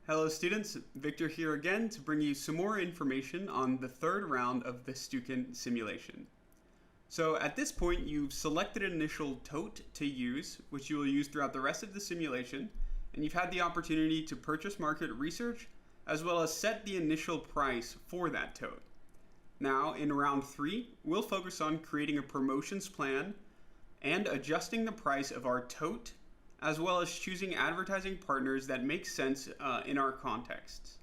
Hello students, Victor here again to bring you some more information on the third round of the Stukent Simulation. So at this point you've selected an initial tote to use, which you will use throughout the rest of the simulation, and you've had the opportunity to purchase market research as well as set the initial price for that tote. Now in round 3, we'll focus on creating a promotions plan and adjusting the price of our tote, as well as choosing advertising partners that make sense in our contexts.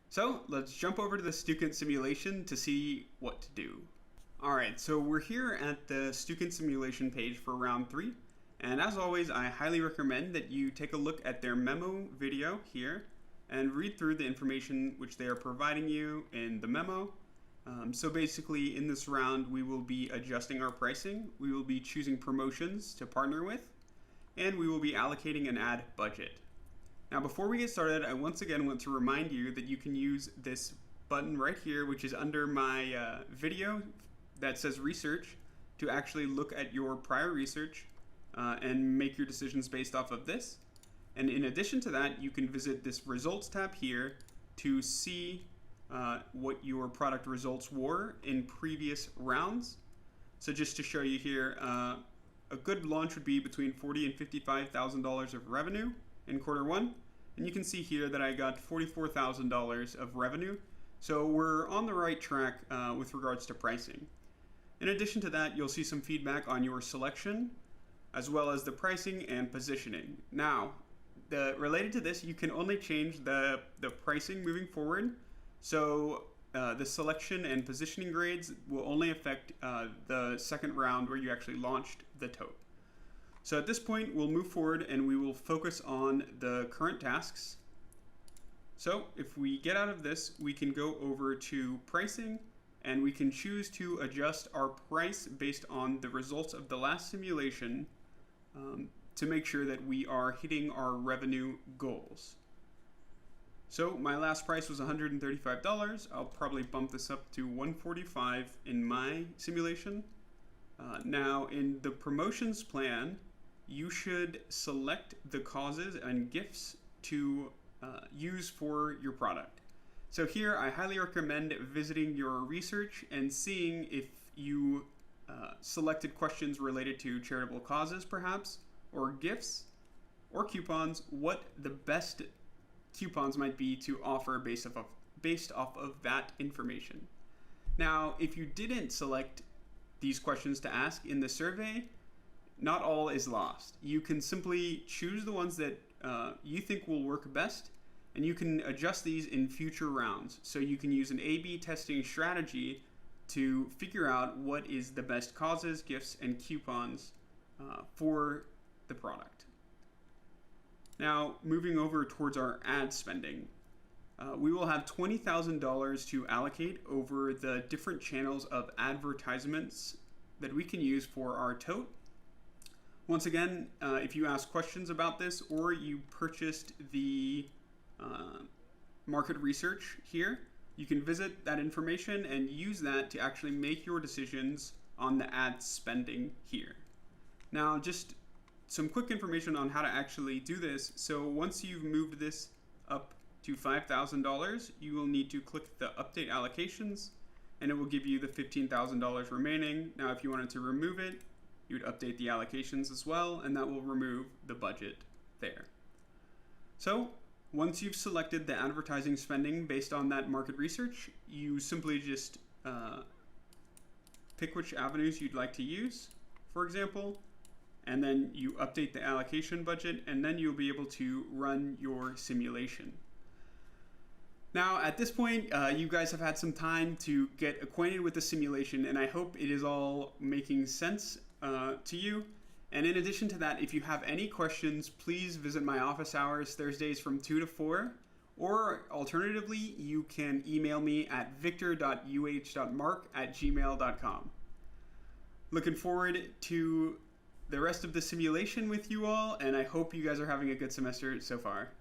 So let's jump over to the Stukent Simulation to see what to do. Alright, so we're here at the Stukent Simulation page for round 3, and as always I highly recommend that you take a look at their memo video here and read through the information which they are providing you in the memo. So basically in this round we will be adjusting our pricing, we will be choosing promotions to partner with, and we will be allocating an ad budget. Now before we get started, I once again want to remind you that you can use this button right here, which is under my video that says research, to actually look at your prior research and make your decisions based off of this. And in addition to that, you can visit this results tab here to see what your product results were in previous rounds. So just to show you here, a good launch would be between $40,000 and $55,000 of revenue in quarter 1. And you can see here that I got $44,000 of revenue. So we're on the right track with regards to pricing. In addition to that, you'll see some feedback on your selection, as well as the pricing and positioning. Now, related to this, you can only change the pricing moving forward. So the selection and positioning grades will only affect the second round where you actually launched the tote. So at this point, we'll move forward and we will focus on the current tasks. So if we get out of this, we can go over to pricing and we can choose to adjust our price based on the results of the last simulation to make sure that we are hitting our revenue goals. So my last price was $135. I'll probably bump this up to $145 in my simulation. Now in the promotions plan, you should select the causes and gifts to use for your product. So here I highly recommend visiting your research and seeing if you selected questions related to charitable causes perhaps, or gifts, or coupons, what the best coupons might be to offer based off of that information. Now, if you didn't select these questions to ask in the survey, not all is lost. You can simply choose the ones that you think will work best, and you can adjust these in future rounds. So you can use an A/B testing strategy to figure out what is the best causes, gifts, and coupons for the product. Now, moving over towards our ad spending, we will have $20,000 to allocate over the different channels of advertisements that we can use for our tote. Once again, if you ask questions about this or you purchased the market research here, you can visit that information and use that to actually make your decisions on the ad spending here. Now, just some quick information on how to actually do this. So once you've moved this up to $5,000, you will need to click the update allocations and it will give you the $15,000 remaining. Now if you wanted to remove it, you would update the allocations as well, and that will remove the budget there. So once you've selected the advertising spending based on that market research, you simply just pick which avenues you'd like to use, for example, and then you update the allocation budget, and then you'll be able to run your simulation. Now at this point, you guys have had some time to get acquainted with the simulation, and I hope it is all making sense to you. And in addition to that, if you have any questions, please visit my office hours Thursdays from 2 to 4, or alternatively, you can email me at victor.uh.mark@gmail.com. Looking forward to the rest of the simulation with you all, and I hope you guys are having a good semester so far.